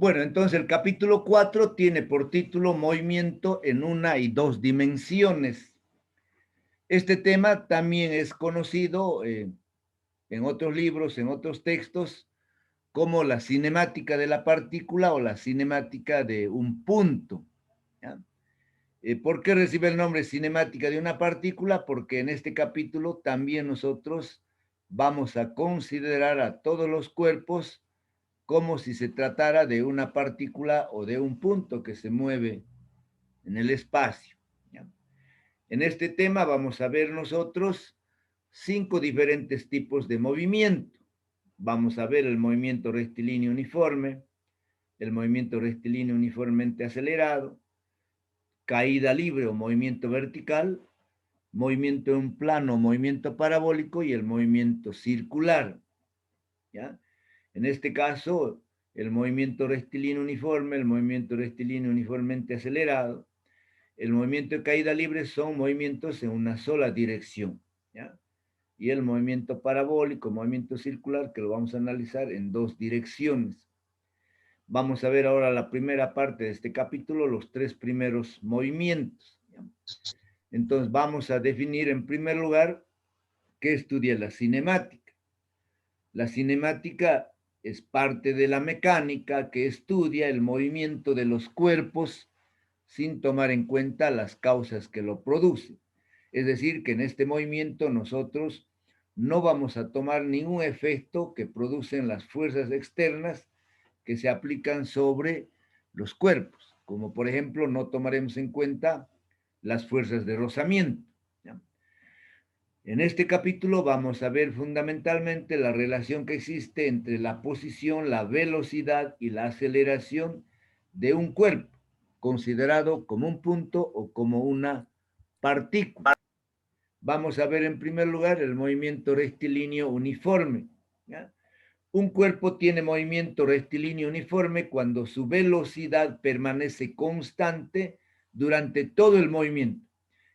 Bueno, entonces el capítulo 4 tiene por título Movimiento en una y dos dimensiones. Este tema también es conocido en otros libros, en otros textos, como la cinemática de la partícula o la cinemática de un punto. ¿Ya? ¿Por qué recibe el nombre cinemática de una partícula? Porque en este capítulo también nosotros vamos a considerar a todos los cuerpos como si se tratara de una partícula o de un punto que se mueve en el espacio. ¿Ya? En este tema vamos a ver nosotros 5 diferentes tipos de movimiento. Vamos a ver el movimiento rectilíneo uniforme, el movimiento rectilíneo uniformemente acelerado, caída libre o movimiento vertical, movimiento en plano, movimiento parabólico y el movimiento circular. ¿Ya? En este caso, el movimiento rectilíneo uniforme, el movimiento rectilíneo uniformemente acelerado, el movimiento de caída libre son movimientos en una sola dirección. ¿Ya? Y el movimiento parabólico, movimiento circular, que lo vamos a analizar en dos direcciones. Vamos a ver ahora la primera parte de este capítulo, los 3 primeros movimientos. ¿Ya? Entonces vamos a definir en primer lugar qué estudia la cinemática. La cinemática es parte de la mecánica que estudia el movimiento de los cuerpos sin tomar en cuenta las causas que lo producen. Es decir, que en este movimiento nosotros no vamos a tomar ningún efecto que producen las fuerzas externas que se aplican sobre los cuerpos, como por ejemplo no tomaremos en cuenta las fuerzas de rozamiento. ¿Ya? En este capítulo vamos a ver fundamentalmente la relación que existe entre la posición, la velocidad y la aceleración de un cuerpo, considerado como un punto o como una partícula. Vamos a ver en primer lugar el movimiento rectilíneo uniforme. ¿Ya? Un cuerpo tiene movimiento rectilíneo uniforme cuando su velocidad permanece constante durante todo el movimiento.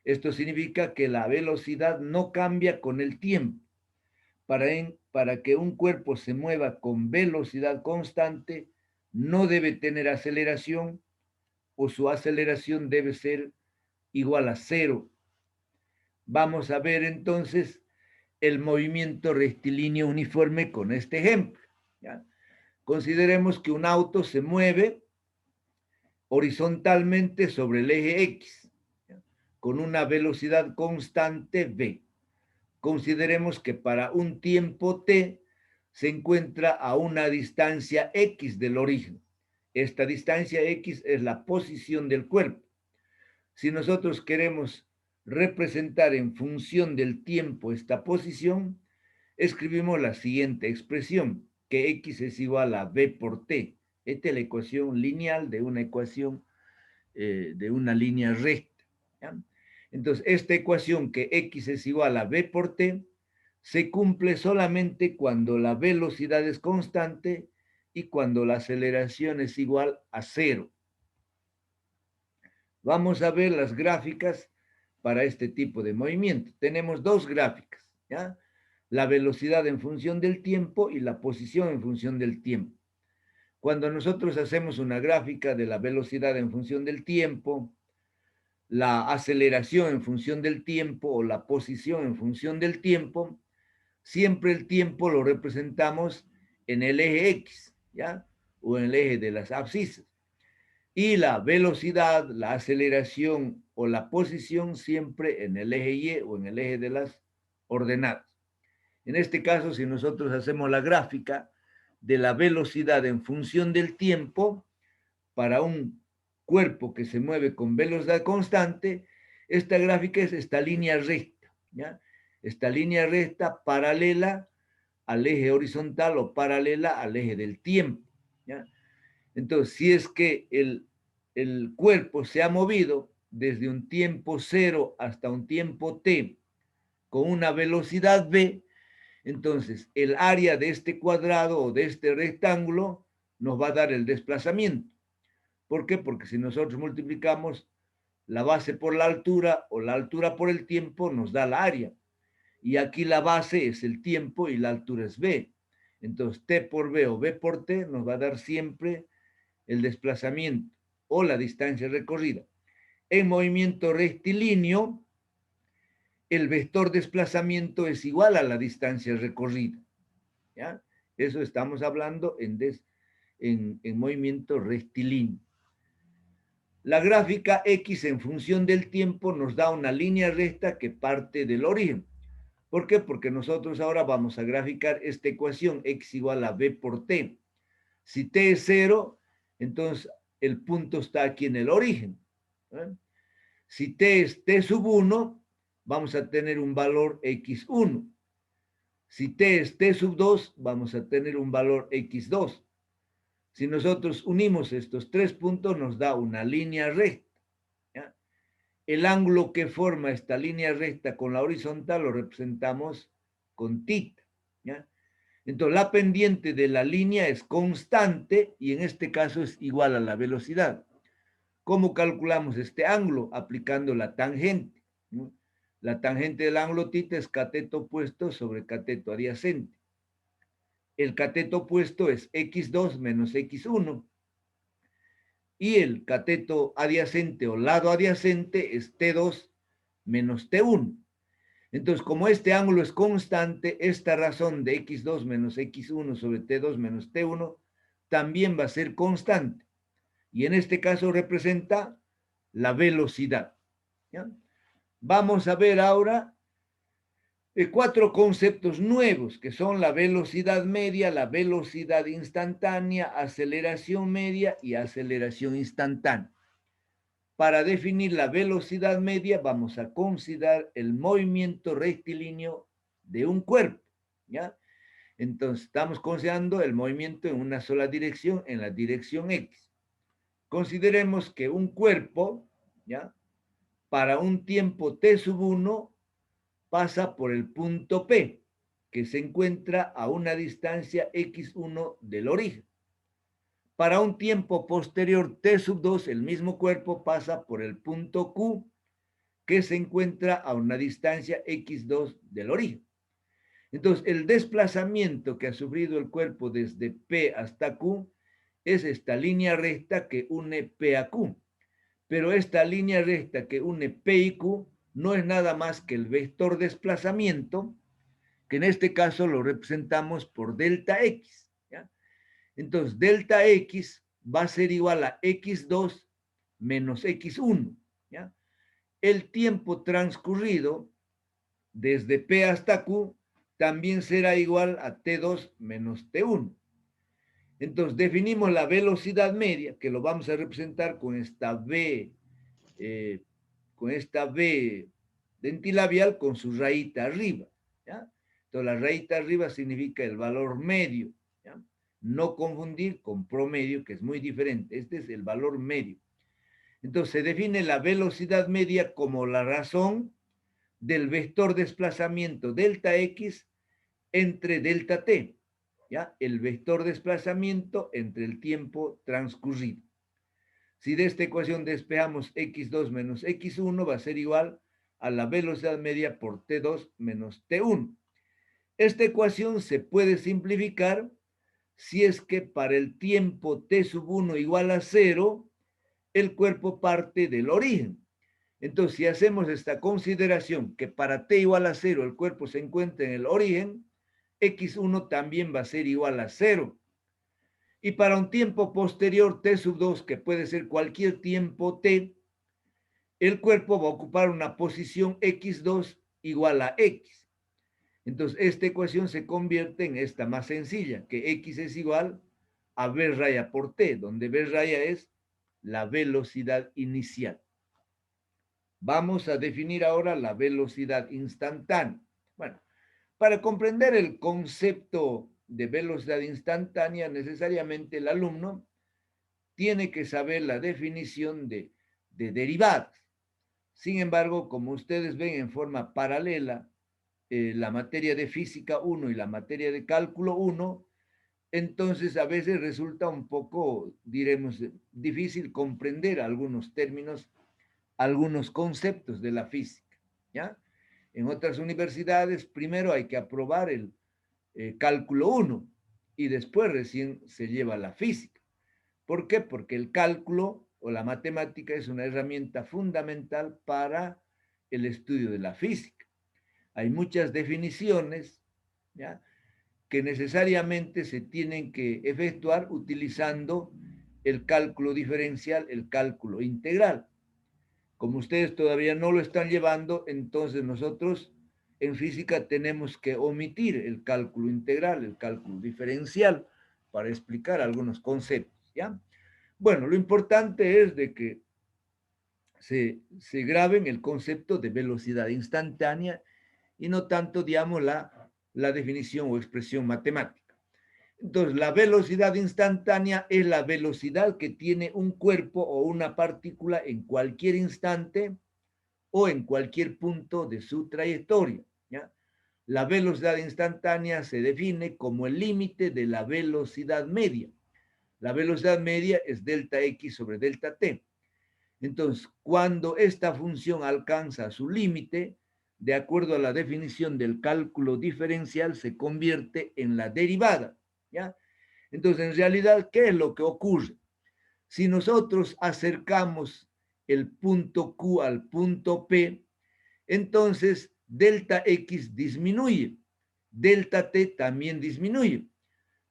Esto significa que la velocidad no cambia con el tiempo. Para que un cuerpo se mueva con velocidad constante, no debe tener aceleración o su aceleración debe ser igual a cero. Vamos a ver entonces el movimiento rectilíneo uniforme con este ejemplo. ¿Ya? Consideremos que un auto se mueve horizontalmente sobre el eje X, ¿ya? Con una velocidad constante v. Consideremos que para un tiempo t se encuentra a una distancia x del origen. Esta distancia x es la posición del cuerpo. Si nosotros queremos representar en función del tiempo esta posición, escribimos la siguiente expresión, que x es igual a v por t. Esta es la ecuación lineal de una ecuación de una línea recta. ¿Ya? Entonces, esta ecuación que x es igual a v por t se cumple solamente cuando la velocidad es constante y cuando la aceleración es igual a cero. Vamos a ver las gráficas para este tipo de movimiento. Tenemos dos gráficas, ¿ya? La velocidad en función del tiempo y la posición en función del tiempo. Cuando nosotros hacemos una gráfica de la velocidad en función del tiempo, la aceleración en función del tiempo o la posición en función del tiempo, siempre el tiempo lo representamos en el eje X, ¿ya? O en el eje de las abscisas. Y la velocidad, la aceleración o la posición siempre en el eje Y o en el eje de las ordenadas. En este caso, si nosotros hacemos la gráfica de la velocidad en función del tiempo para un cuerpo que se mueve con velocidad constante, esta gráfica es esta línea recta, ¿ya? Esta línea recta paralela al eje horizontal o paralela al eje del tiempo, ¿ya? Entonces, si es que el cuerpo se ha movido desde un tiempo cero hasta un tiempo t con una velocidad v, entonces el área de este cuadrado o de este rectángulo nos va a dar el desplazamiento. ¿Por qué? Porque si nosotros multiplicamos la base por la altura o la altura por el tiempo, nos da la área. Y aquí la base es el tiempo y la altura es v. Entonces, t por v o v por t nos va a dar siempre el desplazamiento o la distancia recorrida en movimiento rectilíneo, el vector desplazamiento es igual a la distancia recorrida. ¿Ya? Eso estamos hablando en movimiento rectilíneo. La gráfica X en función del tiempo nos da una línea recta que parte del origen. ¿Por qué? Porque nosotros ahora vamos a graficar esta ecuación X igual a B por T. Si T es 0, entonces el punto está aquí en el origen. ¿Eh? Si T es T sub 1, vamos a tener un valor X1. Si T es T sub 2, vamos a tener un valor X2. Si nosotros unimos estos tres puntos, nos da una línea recta. ¿Ya? El ángulo que forma esta línea recta con la horizontal lo representamos con θ. ¿Ya? Entonces, la pendiente de la línea es constante y en este caso es igual a la velocidad. ¿Cómo calculamos este ángulo? Aplicando la tangente. ¿No? La tangente del ángulo θ es cateto opuesto sobre cateto adyacente. El cateto opuesto es x2 menos x1 y el cateto adyacente o lado adyacente es t2 menos t1. Entonces, como este ángulo es constante, esta razón de x2 menos x1 sobre t2 menos t1 también va a ser constante. Y en este caso representa la velocidad. ¿Ya? Vamos a ver ahora cuatro conceptos nuevos, que son la velocidad media, la velocidad instantánea, aceleración media y aceleración instantánea. Para definir la velocidad media, vamos a considerar el movimiento rectilíneo de un cuerpo, ¿ya? Entonces, estamos considerando el movimiento en una sola dirección, en la dirección X. Consideremos que un cuerpo, ¿ya? Para un tiempo t sub 1, pasa por el punto P, que se encuentra a una distancia x1 del origen. Para un tiempo posterior t sub 2, el mismo cuerpo pasa por el punto Q, que se encuentra a una distancia x2 del origen. Entonces, el desplazamiento que ha sufrido el cuerpo desde P hasta Q es esta línea recta que une P a Q. Pero esta línea recta que une P y Q no es nada más que el vector desplazamiento, que en este caso lo representamos por delta X. ¿Ya? Entonces, delta X va a ser igual a X2 menos X1. ¿Ya? El tiempo transcurrido desde P hasta Q también será igual a T2 menos T1. Entonces, definimos la velocidad media, que lo vamos a representar con esta B dentilabial con su rayita arriba. ¿Ya? Entonces, la rayita arriba significa el valor medio. ¿Ya? No confundir con promedio, que es muy diferente. Este es el valor medio. Entonces, se define la velocidad media como la razón del vector desplazamiento delta X entre delta T. ¿Ya? El vector desplazamiento entre el tiempo transcurrido. Si de esta ecuación despejamos x2 menos x1, va a ser igual a la velocidad media por t2 menos t1. Esta ecuación se puede simplificar si es que para el tiempo t sub 1 igual a 0, el cuerpo parte del origen. Entonces, si hacemos esta consideración que para t igual a 0 el cuerpo se encuentra en el origen, x1 también va a ser igual a 0. Y para un tiempo posterior t sub 2, que puede ser cualquier tiempo t, el cuerpo va a ocupar una posición x2 igual a x. Entonces, esta ecuación se convierte en esta más sencilla, que x es igual a v raya por t, donde v raya es la velocidad inicial. Vamos a definir ahora la velocidad instantánea. Bueno, para comprender el concepto de velocidad instantánea, necesariamente el alumno tiene que saber la definición de derivadas. Sin embargo, como ustedes ven en forma paralela, la materia de física 1 y la materia de cálculo 1, entonces a veces resulta un poco, diremos, difícil comprender algunos términos, algunos conceptos de la física. ¿Ya? En otras universidades, primero hay que aprobar el cálculo 1 y después recién se lleva la física. ¿Por qué? Porque el cálculo o la matemática es una herramienta fundamental para el estudio de la física. Hay muchas definiciones, ¿ya?, que necesariamente se tienen que efectuar utilizando el cálculo diferencial, el cálculo integral. Como ustedes todavía no lo están llevando, entonces nosotros en física tenemos que omitir el cálculo integral, el cálculo diferencial, para explicar algunos conceptos, ¿ya? Bueno, lo importante es de que se graben el concepto de velocidad instantánea y no tanto, digamos, la definición o expresión matemática. Entonces, la velocidad instantánea es la velocidad que tiene un cuerpo o una partícula en cualquier instante o en cualquier punto de su trayectoria, ¿ya? La velocidad instantánea se define como el límite de la velocidad media. La velocidad media es delta x sobre delta t. Entonces, cuando esta función alcanza su límite, de acuerdo a la definición del cálculo diferencial, se convierte en la derivada, ¿ya? Entonces, en realidad, ¿qué es lo que ocurre? Si nosotros acercamos el punto Q al punto P, entonces delta X disminuye, delta T también disminuye.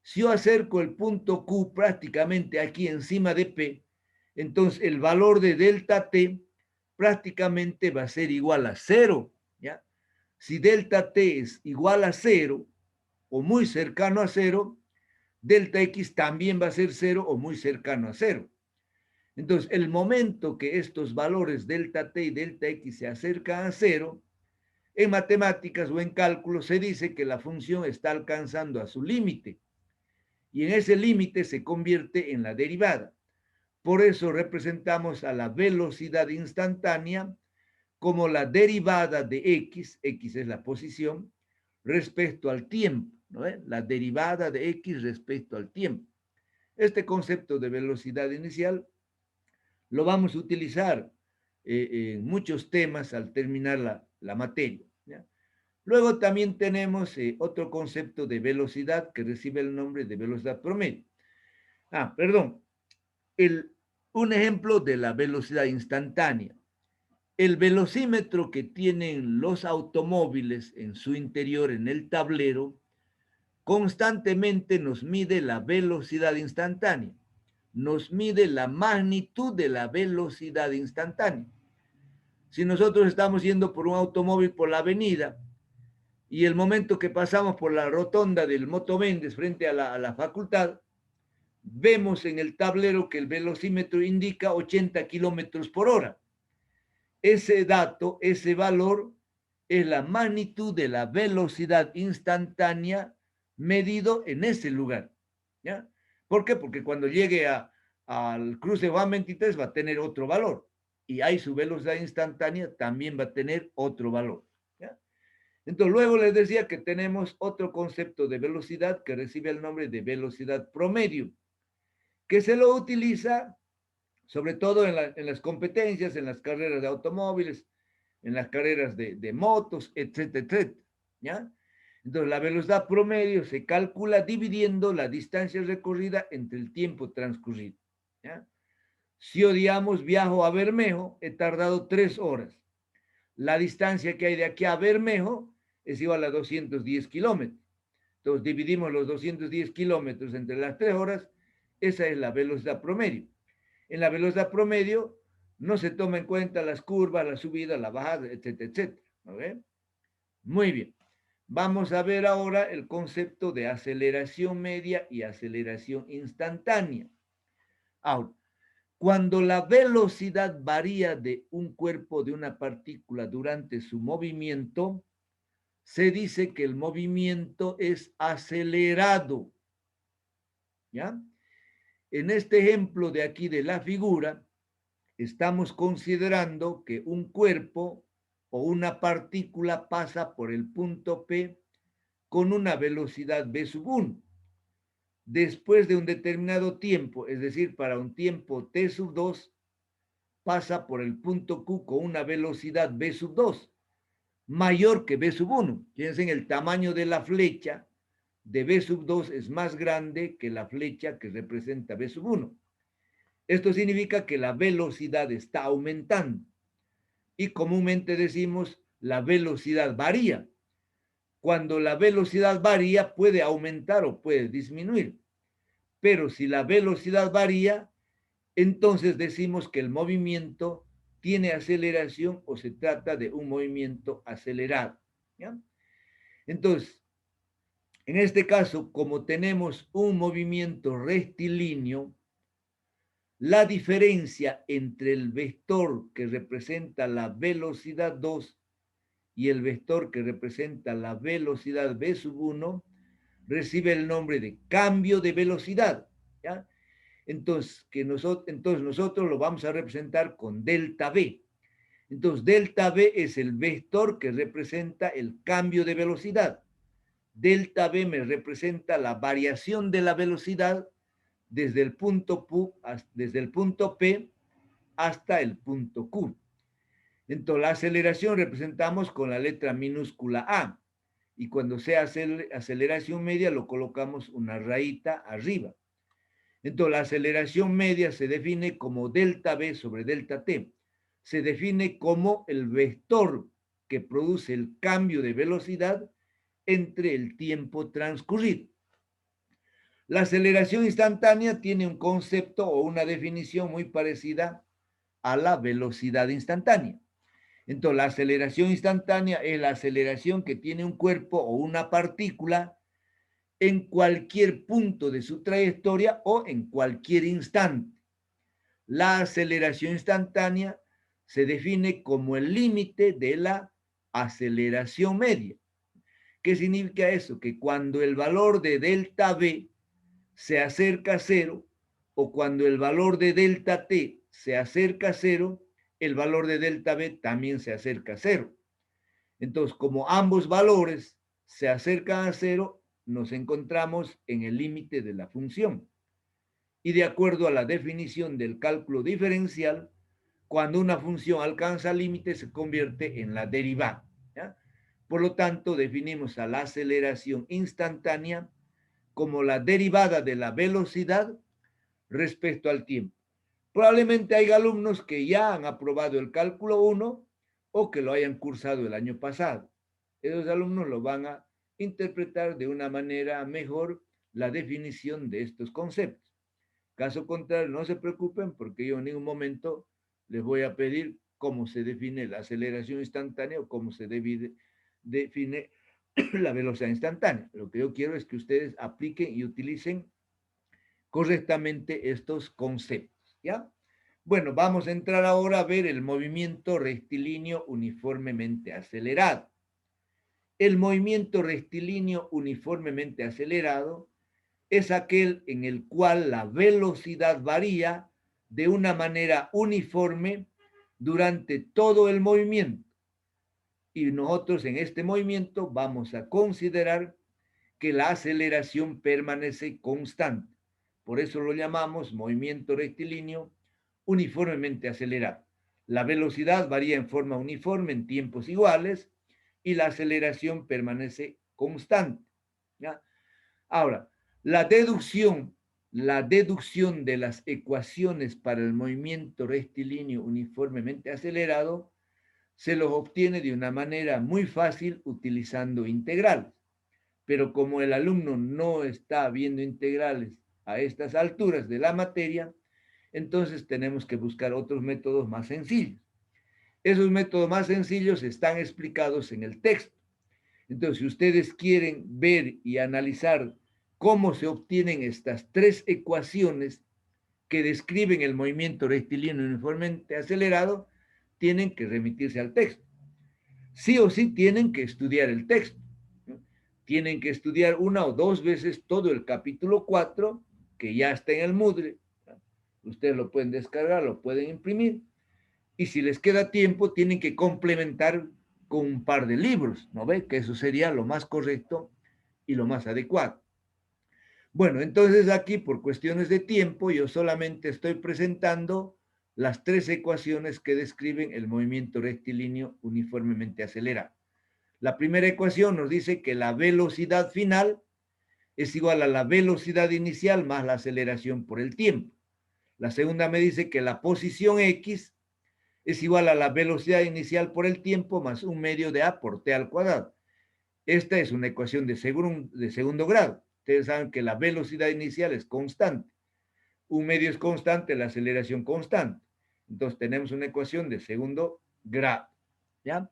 Si yo acerco el punto Q prácticamente aquí encima de P, entonces el valor de delta T prácticamente va a ser igual a cero, ¿ya? Si delta T es igual a cero o muy cercano a cero, delta X también va a ser cero o muy cercano a cero. Entonces, el momento que estos valores delta T y delta X se acercan a cero, en matemáticas o en cálculo se dice que la función está alcanzando a su límite y en ese límite se convierte en la derivada. Por eso representamos a la velocidad instantánea como la derivada de x, x es la posición, respecto al tiempo, ¿no? La derivada de x respecto al tiempo. Este concepto de velocidad inicial lo vamos a utilizar en muchos temas al terminar la materia, ¿ya? Luego también tenemos otro concepto de velocidad que recibe el nombre de velocidad promedio. Perdón, un ejemplo de la velocidad instantánea. El velocímetro que tienen los automóviles en su interior, en el tablero, constantemente nos mide la velocidad instantánea, nos mide la magnitud de la velocidad instantánea. Si nosotros estamos yendo por un automóvil por la avenida y el momento que pasamos por la rotonda del Moto Méndez frente a la facultad, vemos en el tablero que el velocímetro indica 80 kilómetros por hora. Ese dato, ese valor, es la magnitud de la velocidad instantánea medido en ese lugar, ¿ya? ¿Por qué? Porque cuando llegue al cruce Juan 23 va a tener otro valor y ahí su velocidad instantánea también va a tener otro valor, ¿ya? Entonces, luego les decía que tenemos otro concepto de velocidad que recibe el nombre de velocidad promedio, que se lo utiliza sobre todo en las competencias, en las carreras de automóviles, en las carreras de motos, etcétera, etcétera, ¿ya? Entonces, la velocidad promedio se calcula dividiendo la distancia recorrida entre el tiempo transcurrido, ¿ya? Si yo, digamos, viajo a Bermejo, he tardado 3 horas. La distancia que hay de aquí a Bermejo es igual a 210 kilómetros. Entonces, dividimos los 210 kilómetros entre las 3 horas, esa es la velocidad promedio. En la velocidad promedio no se toma en cuenta las curvas, la subida, la bajada, etcétera, etcétera. ¿Okay? Muy bien. Vamos a ver ahora el concepto de aceleración media y aceleración instantánea. Ahora, cuando la velocidad varía de un cuerpo de una partícula durante su movimiento, se dice que el movimiento es acelerado. ¿Ya? En este ejemplo de aquí de la figura, estamos considerando que un cuerpo o una partícula pasa por el punto P con una velocidad v sub 1. Después de un determinado tiempo, es decir, para un tiempo t sub 2, pasa por el punto Q con una velocidad v sub 2, mayor que v sub 1. Fíjense, en el tamaño de la flecha de v sub 2 es más grande que la flecha que representa v sub 1. Esto significa que la velocidad está aumentando y comúnmente decimos la velocidad varía. Cuando la velocidad varía puede aumentar o puede disminuir, pero si la velocidad varía, entonces decimos que el movimiento tiene aceleración o se trata de un movimiento acelerado. ¿Ya? Entonces, en este caso, como tenemos un movimiento rectilíneo, la diferencia entre el vector que representa la velocidad 2 y el vector que representa la velocidad v sub 1 recibe el nombre de cambio de velocidad. ¿Ya? Entonces nosotros lo vamos a representar con delta v. Entonces, delta v es el vector que representa el cambio de velocidad. Delta v me representa la variación de la velocidad desde el punto P hasta el punto Q. Entonces, la aceleración representamos con la letra minúscula A. Y cuando sea aceleración media, lo colocamos una rayita arriba. Entonces, la aceleración media se define como delta V sobre delta T. Se define como el vector que produce el cambio de velocidad entre el tiempo transcurrido. La aceleración instantánea tiene un concepto o una definición muy parecida a la velocidad instantánea. Entonces, la aceleración instantánea es la aceleración que tiene un cuerpo o una partícula en cualquier punto de su trayectoria o en cualquier instante. La aceleración instantánea se define como el límite de la aceleración media. ¿Qué significa eso? Que cuando el valor de delta V se acerca a cero o cuando el valor de delta T se acerca a cero, el valor de delta V también se acerca a cero. Entonces, como ambos valores se acercan a cero, nos encontramos en el límite de la función. Y de acuerdo a la definición del cálculo diferencial, cuando una función alcanza límite se convierte en la derivada. ¿Ya? Por lo tanto, definimos a la aceleración instantánea como la derivada de la velocidad respecto al tiempo. Probablemente hay alumnos que ya han aprobado el cálculo 1 o que lo hayan cursado el año pasado. Esos alumnos lo van a interpretar de una manera mejor la definición de estos conceptos. Caso contrario, no se preocupen porque yo en ningún momento les voy a pedir cómo se define la aceleración instantánea o cómo se define la velocidad instantánea. Lo que yo quiero es que ustedes apliquen y utilicen correctamente estos conceptos, ¿ya? Bueno, vamos a entrar ahora a ver el movimiento rectilíneo uniformemente acelerado. El movimiento rectilíneo uniformemente acelerado es aquel en el cual la velocidad varía de una manera uniforme durante todo el movimiento. Y nosotros en este movimiento vamos a considerar que la aceleración permanece constante. Por eso lo llamamos movimiento rectilíneo uniformemente acelerado. La velocidad varía en forma uniforme en tiempos iguales y la aceleración permanece constante. ¿Ya? Ahora, la deducción de las ecuaciones para el movimiento rectilíneo uniformemente acelerado se los obtiene de una manera muy fácil utilizando integrales. Pero como el alumno no está viendo integrales a estas alturas de la materia, entonces tenemos que buscar otros métodos más sencillos. Esos métodos más sencillos están explicados en el texto. Entonces, si ustedes quieren ver y analizar cómo se obtienen estas tres ecuaciones que describen el movimiento rectilíneo uniformemente acelerado, tienen que remitirse al texto. Sí o sí tienen que estudiar el texto. Tienen que estudiar una o dos veces todo el capítulo 4, que ya está en el Moodle. Ustedes lo pueden descargar, lo pueden imprimir. Y si les queda tiempo, tienen que complementar con un par de libros, ¿no ve? Que eso sería lo más correcto y lo más adecuado. Bueno, entonces aquí por cuestiones de tiempo yo solamente estoy presentando las tres ecuaciones que describen el movimiento rectilíneo uniformemente acelerado. La primera ecuación nos dice que la velocidad final es igual a la velocidad inicial más la aceleración por el tiempo. La segunda me dice que la posición X es igual a la velocidad inicial por el tiempo más un medio de A por T al cuadrado. Esta es una ecuación de segundo grado. Ustedes saben que la velocidad inicial es constante. Un medio es constante, la aceleración constante. Entonces tenemos una ecuación de segundo grado. ¿Ya?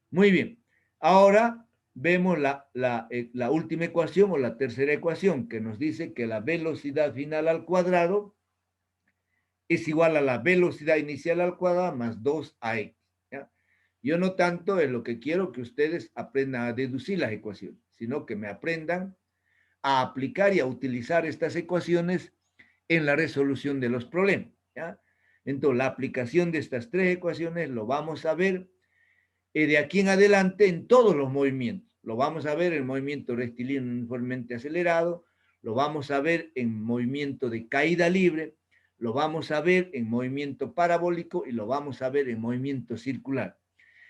Muy bien. Ahora vemos la última ecuación o la tercera ecuación que nos dice que la velocidad final al cuadrado es igual a la velocidad inicial al cuadrado más 2ax. ¿Ya? Yo no tanto es lo que quiero que ustedes aprendan a deducir las ecuaciones, sino que me aprendan a aplicar y a utilizar estas ecuaciones en la resolución de los problemas. ¿Ya? Entonces, la aplicación de estas tres ecuaciones lo vamos a ver de aquí en adelante en todos los movimientos. Lo vamos a ver en movimiento rectilíneo uniformemente acelerado, lo vamos a ver en movimiento de caída libre, lo vamos a ver en movimiento parabólico y lo vamos a ver en movimiento circular.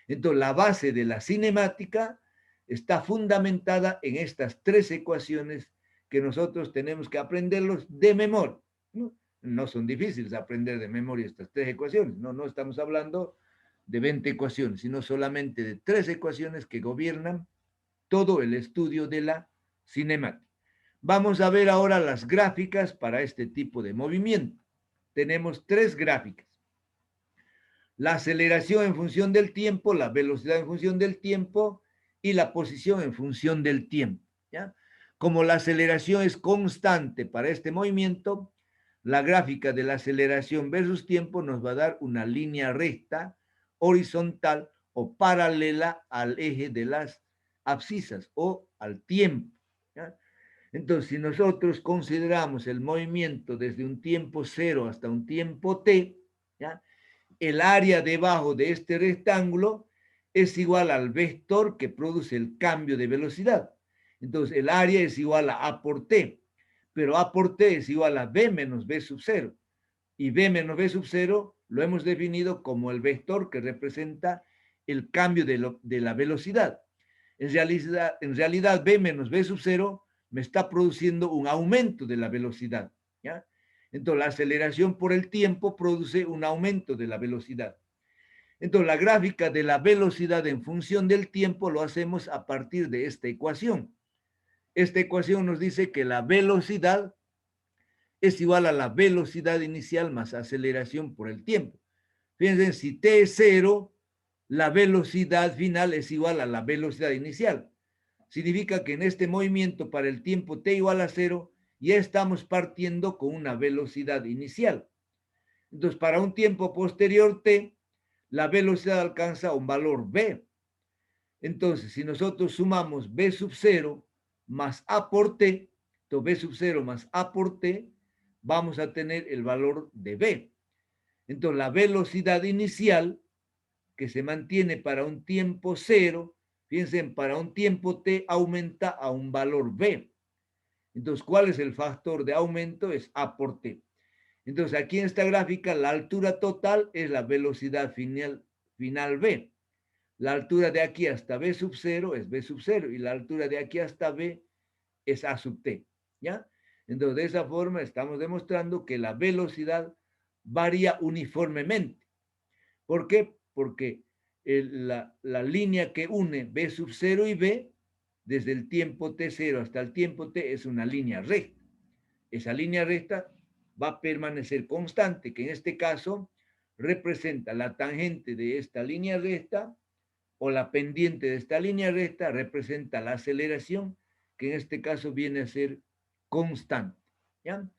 Entonces, la base de la cinemática está fundamentada en estas tres ecuaciones que nosotros tenemos que aprenderlos de memoria. No son difíciles aprender de memoria estas tres ecuaciones. No estamos hablando de 20 ecuaciones, sino solamente de tres ecuaciones que gobiernan todo el estudio de la cinemática. Vamos a ver ahora las gráficas para este tipo de movimiento. Tenemos tres gráficas. La aceleración en función del tiempo, la velocidad en función del tiempo y la posición en función del tiempo. ¿Ya? Como la aceleración es constante para este movimiento, la gráfica de la aceleración versus tiempo nos va a dar una línea recta, horizontal o paralela al eje de las abscisas o al tiempo. ¿Ya? Entonces, si nosotros consideramos el movimiento desde un tiempo cero hasta un tiempo t, ¿ya? El área debajo de este rectángulo es igual al vector que produce el cambio de velocidad. Entonces, el área es igual a A por T, pero A por T es igual a B menos B sub 0. Y B menos B sub 0 lo hemos definido como el vector que representa el cambio de la velocidad. En realidad, B menos B sub 0 me está produciendo un aumento de la velocidad. ¿Ya? Entonces, la aceleración por el tiempo produce un aumento de la velocidad. Entonces, la gráfica de la velocidad en función del tiempo lo hacemos a partir de esta ecuación. Esta ecuación nos dice que la velocidad es igual a la velocidad inicial más aceleración por el tiempo. Fíjense, si t es 0, la velocidad final es igual a la velocidad inicial. Significa que en este movimiento para el tiempo t igual a 0, ya estamos partiendo con una velocidad inicial. Entonces, para un tiempo posterior t, la velocidad alcanza un valor b. Entonces, si nosotros sumamos b sub 0 más a por t, entonces b sub 0 más a por t, vamos a tener el valor de b. Entonces, la velocidad inicial que se mantiene para un tiempo 0, fíjense, para un tiempo t aumenta a un valor b. Entonces, ¿cuál es el factor de aumento? Es a por t. Entonces, aquí en esta gráfica, la altura total es la velocidad final b. La altura de aquí hasta b sub 0 es b sub 0 y la altura de aquí hasta b es a sub t. ¿Ya? Entonces, de esa forma estamos demostrando que la velocidad varía uniformemente. ¿Por qué? Porque la línea que une b sub 0 y b, desde el tiempo t0 hasta el tiempo t, es una línea recta. Esa línea recta va a permanecer constante, que en este caso representa la tangente de esta línea recta o la pendiente de esta línea recta representa la aceleración, que en este caso viene a ser constante. ¿Ya?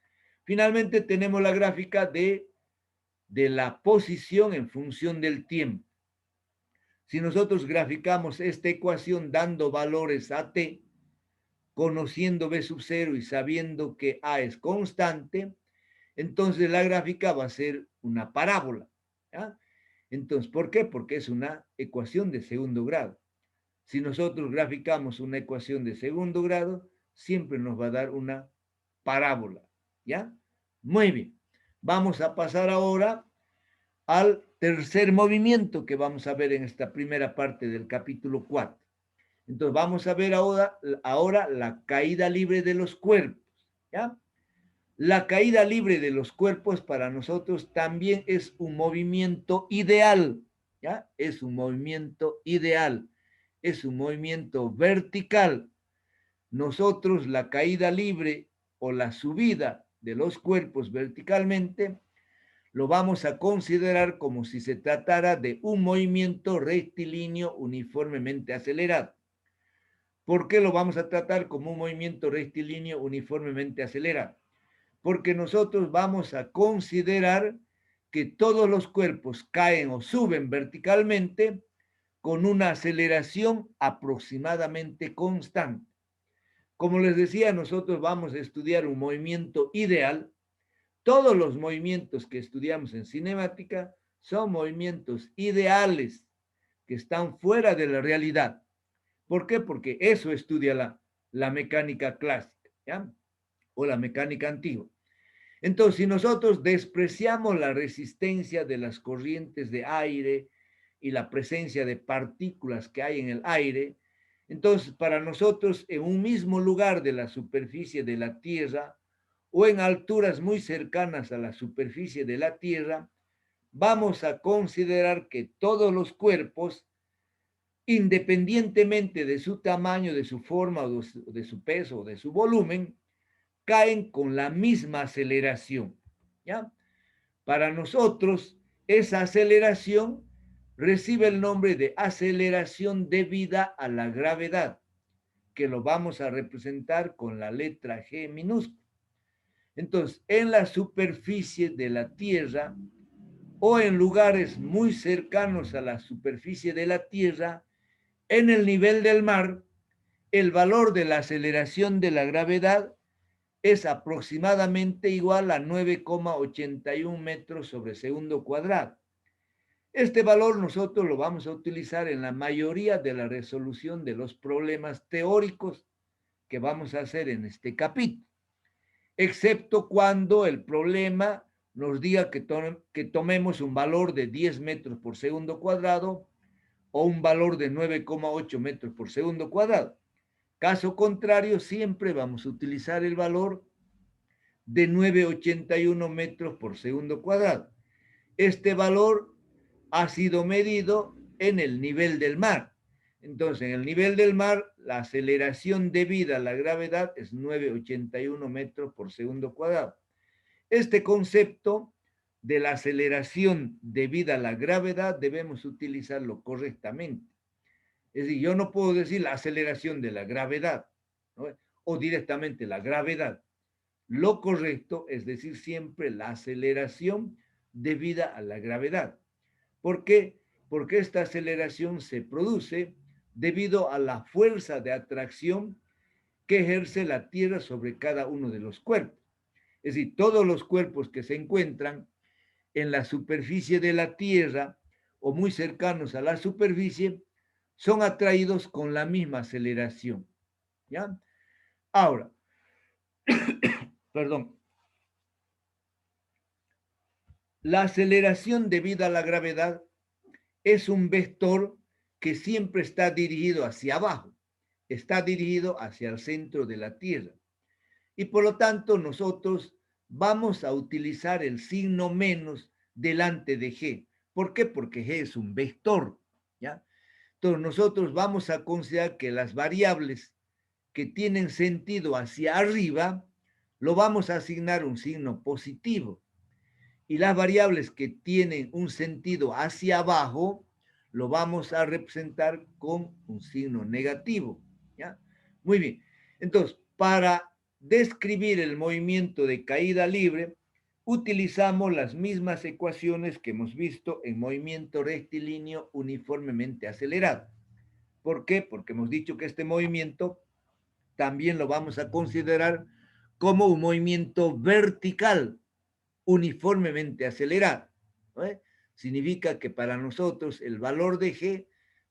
Finalmente tenemos la gráfica de la posición en función del tiempo. Si nosotros graficamos esta ecuación dando valores a t, conociendo b sub 0 y sabiendo que a es constante, entonces la gráfica va a ser una parábola. ¿Ya? Entonces, ¿por qué? Porque es una ecuación de segundo grado. Si nosotros graficamos una ecuación de segundo grado, siempre nos va a dar una parábola. ¿Ya? Muy bien. Vamos a pasar ahora al tercer movimiento que vamos a ver en esta primera parte del capítulo 4. Entonces vamos a ver ahora la caída libre de los cuerpos. ¿Ya? La caída libre de los cuerpos para nosotros también es un movimiento ideal, ¿ya? Es un movimiento ideal, es un movimiento vertical. Nosotros la caída libre o la subida de los cuerpos verticalmente lo vamos a considerar como si se tratara de un movimiento rectilíneo uniformemente acelerado. ¿Por qué lo vamos a tratar como un movimiento rectilíneo uniformemente acelerado? Porque nosotros vamos a considerar que todos los cuerpos caen o suben verticalmente con una aceleración aproximadamente constante. Como les decía, nosotros vamos a estudiar un movimiento ideal. Todos los movimientos que estudiamos en cinemática son movimientos ideales que están fuera de la realidad. ¿Por qué? Porque eso estudia la mecánica clásica, ¿ya? O la mecánica antigua. Entonces, si nosotros despreciamos la resistencia de las corrientes de aire y la presencia de partículas que hay en el aire, entonces para nosotros en un mismo lugar de la superficie de la Tierra o en alturas muy cercanas a la superficie de la Tierra, vamos a considerar que todos los cuerpos, independientemente de su tamaño, de su forma, o de su peso o de su volumen, caen con la misma aceleración, ¿ya? Para nosotros, esa aceleración recibe el nombre de aceleración debida a la gravedad, que lo vamos a representar con la letra G minúscula. Entonces, en la superficie de la Tierra o en lugares muy cercanos a la superficie de la Tierra, en el nivel del mar, el valor de la aceleración de la gravedad es aproximadamente igual a 9,81 metros sobre segundo cuadrado. Este valor nosotros lo vamos a utilizar en la mayoría de la resolución de los problemas teóricos que vamos a hacer en este capítulo, excepto cuando el problema nos diga que tomemos un valor de 10 metros por segundo cuadrado o un valor de 9,8 metros por segundo cuadrado. Caso contrario, siempre vamos a utilizar el valor de 9,81 metros por segundo cuadrado. Este valor ha sido medido en el nivel del mar. Entonces, en el nivel del mar, la aceleración debida a la gravedad es 9,81 metros por segundo cuadrado. Este concepto de la aceleración debida a la gravedad debemos utilizarlo correctamente. Es decir, yo no puedo decir la aceleración de la gravedad, ¿no? O directamente la gravedad. Lo correcto es decir siempre la aceleración debida a la gravedad. ¿Por qué? Porque esta aceleración se produce debido a la fuerza de atracción que ejerce la Tierra sobre cada uno de los cuerpos. Es decir, todos los cuerpos que se encuentran en la superficie de la Tierra o muy cercanos a la superficie son atraídos con la misma aceleración. ¿Ya? Ahora, perdón, la aceleración debida a la gravedad es un vector que siempre está dirigido hacia abajo, está dirigido hacia el centro de la Tierra. Y por lo tanto nosotros vamos a utilizar el signo menos delante de G. ¿Por qué? Porque G es un vector, ¿ya? Entonces nosotros vamos a considerar que las variables que tienen sentido hacia arriba, lo vamos a asignar un signo positivo. Y las variables que tienen un sentido hacia abajo, lo vamos a representar con un signo negativo, ¿ya? Muy bien. Entonces, para describir el movimiento de caída libre, utilizamos las mismas ecuaciones que hemos visto en movimiento rectilíneo uniformemente acelerado. ¿Por qué? Porque hemos dicho que este movimiento también lo vamos a considerar como un movimiento vertical uniformemente acelerado, ¿no? Significa que para nosotros el valor de G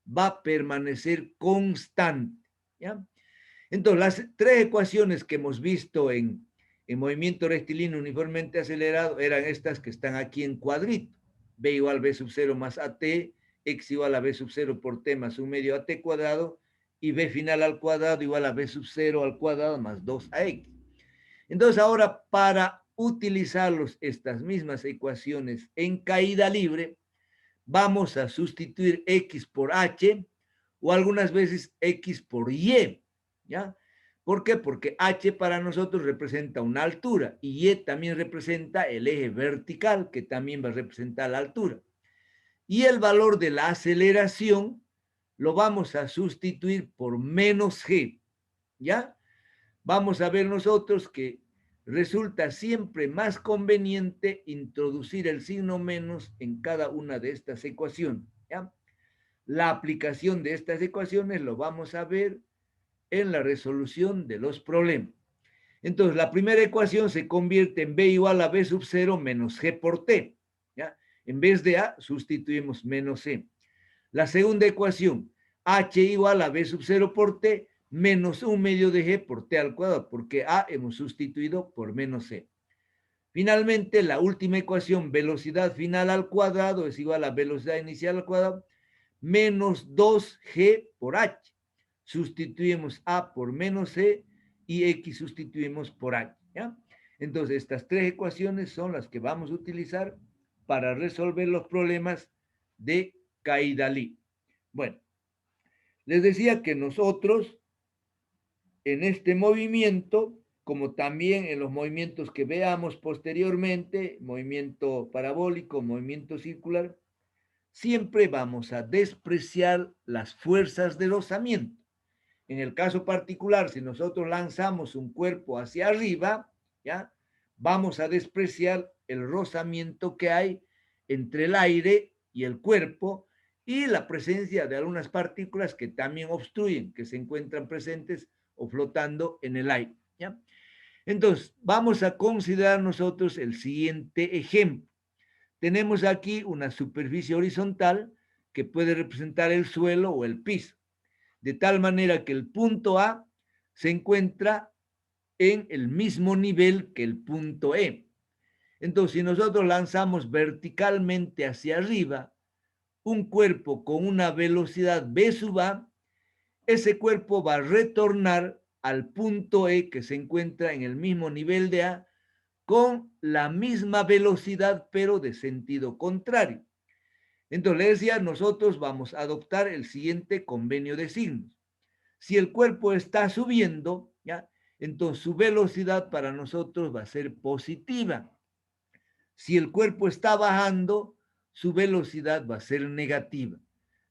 va a permanecer constante, ¿ya? Entonces, las tres ecuaciones que hemos visto en movimiento rectilíneo uniformemente acelerado eran estas que están aquí en cuadrito. B igual a B sub 0 más AT, X igual a B sub 0 por T más un medio AT cuadrado, y B final al cuadrado igual a B sub 0 al cuadrado más 2AX. Entonces ahora para utilizar estas mismas ecuaciones en caída libre, vamos a sustituir X por H o algunas veces X por Y, ¿ya? ¿Por qué? Porque H para nosotros representa una altura y Y también representa el eje vertical, que también va a representar la altura. Y el valor de la aceleración lo vamos a sustituir por menos G, ¿ya? Vamos a ver nosotros que resulta siempre más conveniente introducir el signo menos en cada una de estas ecuaciones, ¿ya? La aplicación de estas ecuaciones lo vamos a ver en la resolución de los problemas. Entonces, la primera ecuación se convierte en B igual a B sub 0 menos G por T, ¿ya? En vez de A, sustituimos menos C. La segunda ecuación, H igual a B sub 0 por T menos 1 medio de G por T al cuadrado, porque A hemos sustituido por menos C. Finalmente, la última ecuación, velocidad final al cuadrado es igual a velocidad inicial al cuadrado menos 2G por H. Sustituimos A por menos C y X sustituimos por H, ¿ya? Entonces, estas tres ecuaciones son las que vamos a utilizar para resolver los problemas de caída libre. Bueno, les decía que nosotros en este movimiento, como también en los movimientos que veamos posteriormente, movimiento parabólico, movimiento circular, siempre vamos a despreciar las fuerzas de rozamiento. En el caso particular, si nosotros lanzamos un cuerpo hacia arriba, ¿ya? Vamos a despreciar el rozamiento que hay entre el aire y el cuerpo y la presencia de algunas partículas que también obstruyen, que se encuentran presentes o flotando en el aire, ¿ya? Entonces, vamos a considerar nosotros el siguiente ejemplo. Tenemos aquí una superficie horizontal que puede representar el suelo o el piso, de tal manera que el punto A se encuentra en el mismo nivel que el punto E. Entonces, si nosotros lanzamos verticalmente hacia arriba un cuerpo con una velocidad v sub A, ese cuerpo va a retornar al punto E que se encuentra en el mismo nivel de A con la misma velocidad, pero de sentido contrario. Entonces, le decía, nosotros vamos a adoptar el siguiente convenio de signos. Si el cuerpo está subiendo, ¿ya? Entonces su velocidad para nosotros va a ser positiva. Si el cuerpo está bajando, su velocidad va a ser negativa.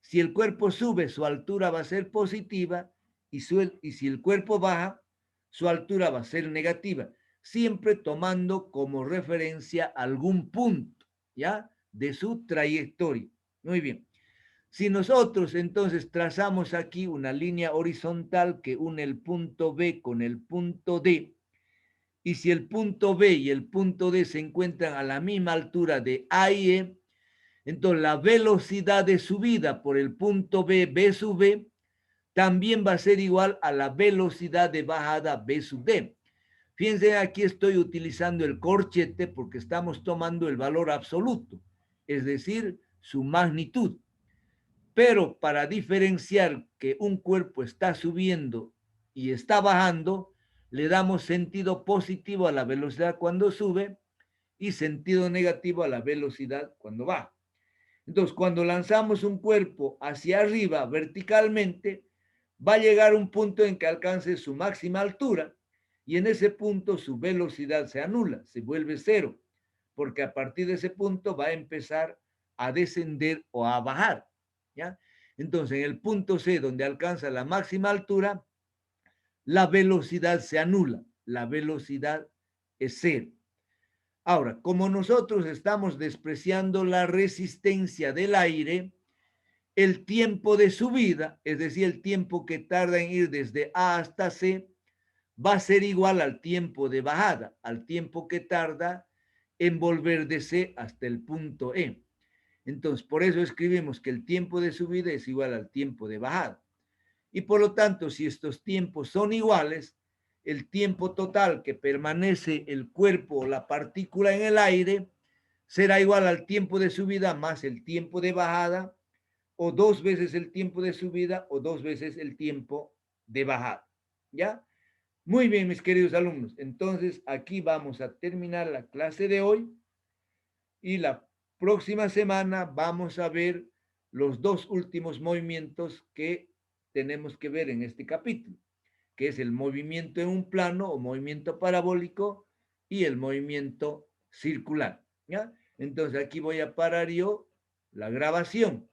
Si el cuerpo sube, su altura va a ser positiva y si el cuerpo baja, su altura va a ser negativa, siempre tomando como referencia algún punto, ¿ya? De su trayectoria. Muy bien. Si nosotros entonces trazamos aquí una línea horizontal que une el punto B con el punto D, y si el punto B y el punto D se encuentran a la misma altura de A y E, entonces la velocidad de subida por el punto B, B sub B, también va a ser igual a la velocidad de bajada B sub D. Fíjense, aquí estoy utilizando el corchete porque estamos tomando el valor absoluto, es decir, su magnitud. Pero para diferenciar que un cuerpo está subiendo y está bajando, le damos sentido positivo a la velocidad cuando sube y sentido negativo a la velocidad cuando baja. Entonces, cuando lanzamos un cuerpo hacia arriba verticalmente, va a llegar un punto en que alcance su máxima altura y en ese punto su velocidad se anula, se vuelve cero, porque a partir de ese punto va a empezar a descender o a bajar, ¿ya? Entonces, en el punto C, donde alcanza la máxima altura, la velocidad se anula, la velocidad es cero. Ahora, como nosotros estamos despreciando la resistencia del aire, el tiempo de subida, es decir, el tiempo que tarda en ir desde A hasta C, va a ser igual al tiempo de bajada, al tiempo que tarda en volver de C hasta el punto E. Entonces, por eso escribimos que el tiempo de subida es igual al tiempo de bajada. Y por lo tanto, si estos tiempos son iguales, el tiempo total que permanece el cuerpo o la partícula en el aire será igual al tiempo de subida más el tiempo de bajada, o dos veces el tiempo de subida o dos veces el tiempo de bajada. ¿Ya? Muy bien, mis queridos alumnos. Entonces, aquí vamos a terminar la clase de hoy y la próxima semana vamos a ver los dos últimos movimientos que tenemos que ver en este capítulo, que es el movimiento en un plano o movimiento parabólico y el movimiento circular, ¿ya? Entonces, aquí voy a parar yo la grabación.